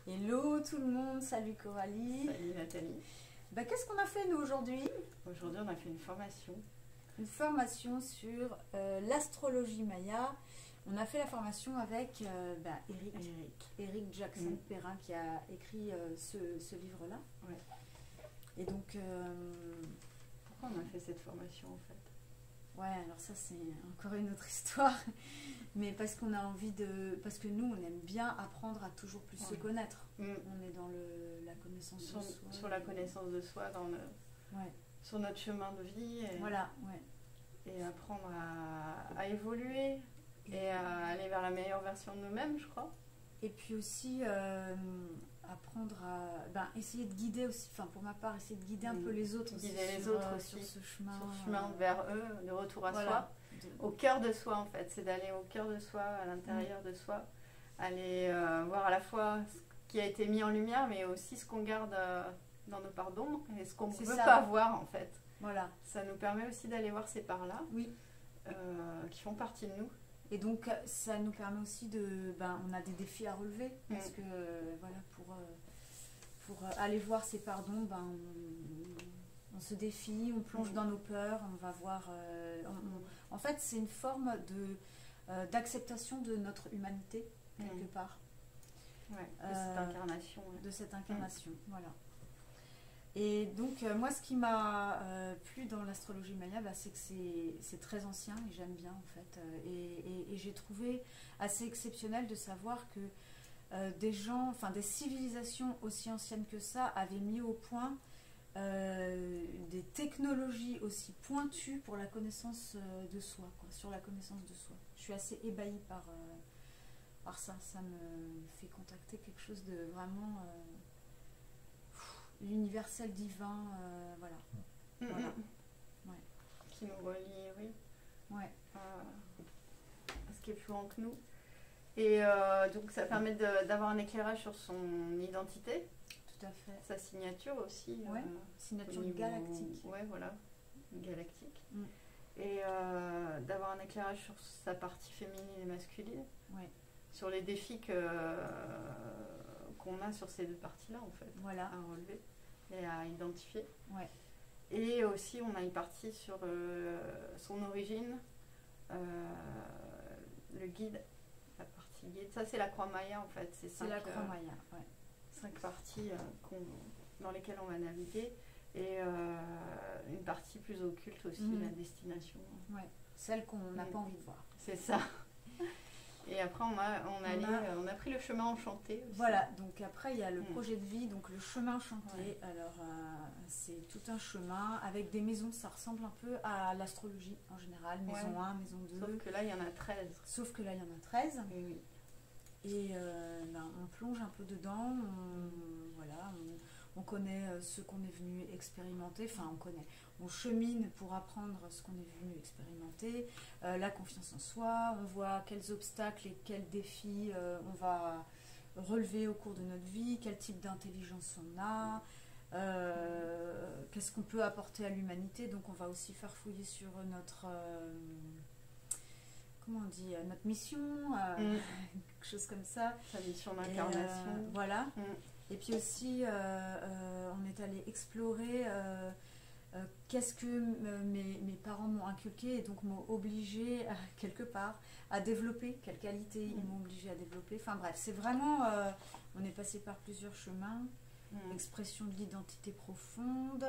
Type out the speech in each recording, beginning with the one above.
Hello tout le monde, salut Coralie. Salut Nathalie. Qu'est-ce qu'on a fait nous aujourd'hui? Aujourd'hui on a fait une formation. Une formation sur l'astrologie maya. On a fait la formation avec Eric Jackson Perrin qui a écrit ce livre-là. Ouais. Et donc... Pourquoi on a fait cette formation en fait? Ouais, alors ça c'est encore une autre histoire. Mais parce qu'on a envie de... Parce que nous on aime bien apprendre à toujours plus se connaître. On est dans la connaissance de soi. Sur la connaissance de soi, sur notre chemin de vie. Et, voilà, ouais. Et apprendre à évoluer et à aller vers la meilleure version de nous-mêmes, je crois. Et puis aussi apprendre à essayer de guider aussi, enfin pour ma part, essayer de guider un peu les autres aussi, guider les sur, autres sur aussi, ce chemin, sur ce chemin vers eux, de retour à voilà. soi, au cœur de soi en fait. C'est d'aller au cœur de soi, à l'intérieur de soi, aller voir à la fois ce qui a été mis en lumière, mais aussi ce qu'on garde dans nos parts d'ombre et ce qu'on ne veut pas voir en fait. Voilà. Ça nous permet aussi d'aller voir ces parts-là, oui. Qui font partie de nous. Et donc ça nous permet aussi de... on a des défis à relever, parce que voilà, pour aller voir ces parts d'ombre, on se défie, on plonge dans nos peurs, on va voir... en fait, c'est une forme d'acceptation de notre humanité, quelque part. Ouais, de cette incarnation. De cette incarnation, voilà. Et donc, moi, ce qui m'a plu dans l'astrologie maya, c'est que c'est très ancien et j'aime bien, en fait. Et j'ai trouvé assez exceptionnel de savoir que des gens, enfin des civilisations aussi anciennes que ça, avaient mis au point des technologies aussi pointues pour la connaissance de soi, quoi, sur la connaissance de soi. Je suis assez ébahie par ça. Ça me fait contacter quelque chose de vraiment... l'universel divin, voilà. Voilà. Ouais. Qui nous relie, oui. Ouais. À ce qui est plus grand que nous. Et donc ça permet d'avoir un éclairage sur son identité. Tout à fait. Sa signature aussi. Ouais. Signature galactique. Ouais, voilà. Galactique. Et d'avoir un éclairage sur sa partie féminine et masculine. Ouais. Sur les défis qu'on a sur ces deux parties-là, en fait, voilà. à relever et à identifier. Ouais. Et aussi, on a une partie sur son origine, le guide, la partie guide. Ça, c'est la croix maya, en fait. C'est la croix maya, ouais. 5 parties dans lesquelles on va naviguer. Et une partie plus occulte aussi, la destination. Ouais. Celle qu'on n'a pas envie de voir. C'est ça. Et après, on a pris le chemin enchanté aussi. Voilà, donc après, il y a le projet de vie, donc le chemin enchanté. Ouais. Alors, c'est tout un chemin avec des maisons, ça ressemble un peu à l'astrologie en général. Maison 1, maison 2. Sauf que là, il y en a 13. Sauf que là, il y en a 13. Oui. Et on plonge un peu dedans. On connaît ce qu'on est venu expérimenter. Enfin, on chemine pour apprendre ce qu'on est venu expérimenter, la confiance en soi, on voit quels obstacles et quels défis on va relever au cours de notre vie, quel type d'intelligence on a, qu'est-ce qu'on peut apporter à l'humanité. Donc on va aussi faire fouiller sur notre comment on dit, notre mission, quelque chose comme ça. Sa mission d'incarnation. Voilà. Et puis aussi, on est allé explorer qu'est-ce que mes parents m'ont inculqué et donc m'ont obligé, quelque part, à développer, quelle qualité ils m'ont obligé à développer. Enfin bref, c'est vraiment, on est passé par plusieurs chemins, expression de l'identité profonde.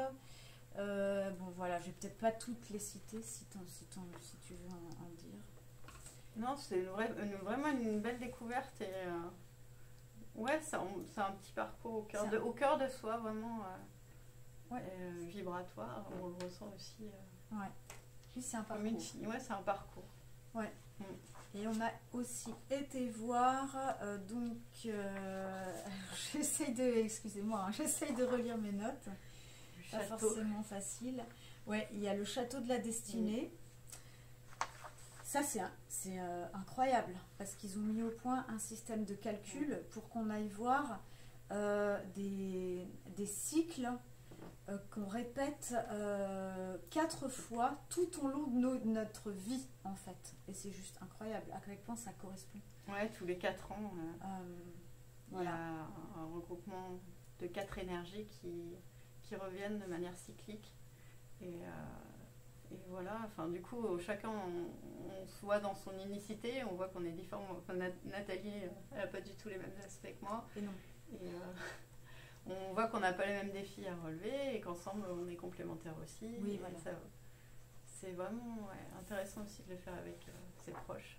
Bon voilà, je vais peut-être pas toutes les citer si tu veux en dire. Non, c'est vraiment une belle découverte et... ouais, c'est un petit parcours au cœur de soi, vraiment vibratoire. On le ressent aussi. Ouais. Oui, c'est un parcours. Ouais, c'est un parcours. Ouais. Et on a aussi été voir, j'essaye de relire mes notes. Pas forcément facile. Ouais, il y a le château de la destinée. Ça, c'est incroyable, parce qu'ils ont mis au point un système de calcul pour qu'on aille voir des cycles qu'on répète 4 fois tout au long de notre vie, en fait. Et c'est juste incroyable à quel point ça correspond. Ouais, tous les 4 ans, voilà. il y a un regroupement de 4 énergies qui reviennent de manière cyclique. Et voilà, enfin, du coup, chacun, on se voit dans son unicité, on voit qu'on est différents. Enfin, Nathalie, elle n'a pas du tout les mêmes aspects que moi. Et non. Et on voit qu'on n'a pas les mêmes défis à relever et qu'ensemble, on est complémentaires aussi. Oui, voilà. C'est vraiment intéressant aussi de le faire avec ses proches.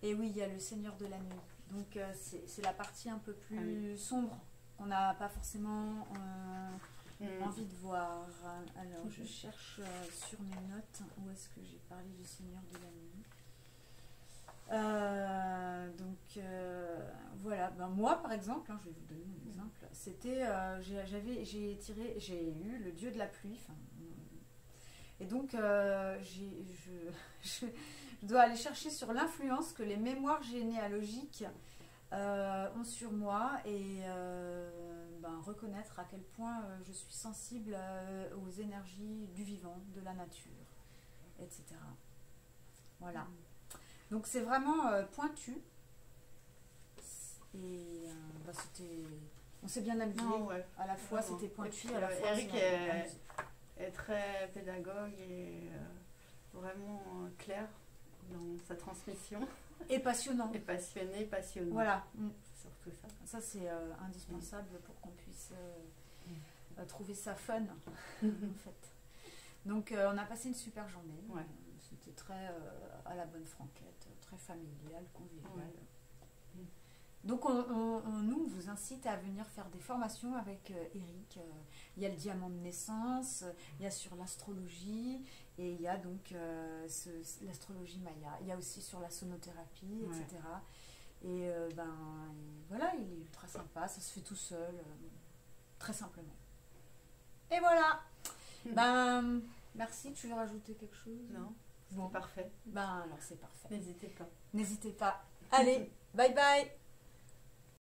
Et oui, il y a le Seigneur de la nuit. Donc, c'est la partie un peu plus sombre. On n'a pas forcément envie de voir. Alors, je cherche sur mes notes où est-ce que j'ai parlé du Seigneur de la nuit. Voilà. Ben, moi, par exemple, je vais vous donner un exemple. C'était, j'ai eu le dieu de la pluie. Et donc, je dois aller chercher sur l'influence que les mémoires généalogiques ont sur moi et reconnaître à quel point je suis sensible aux énergies du vivant, de la nature, etc. Voilà. Donc c'est vraiment pointu. Et on s'est bien amusé. À la fois c'était pointu, à la fois Eric est très pédagogue et vraiment clair dans sa transmission. Et passionnant. Et passionné, passionnant. Voilà. C'est surtout ça. Ça, c'est indispensable pour qu'on puisse trouver ça fun, en fait. Donc, on a passé une super journée. Ouais. C'était très à la bonne franquette, très familial, convivial. Ouais. Donc, on vous incite à venir faire des formations avec Eric. Il y a le diamant de naissance, il y a sur l'astrologie, et il y a donc l'astrologie maya. Il y a aussi sur la sonothérapie, etc. Et voilà, il est ultra sympa, ça se fait tout seul, très simplement. Et voilà. Merci, tu veux rajouter quelque chose? Non, bon, parfait. Alors c'est parfait. N'hésitez pas. N'hésitez pas. Allez, bye bye.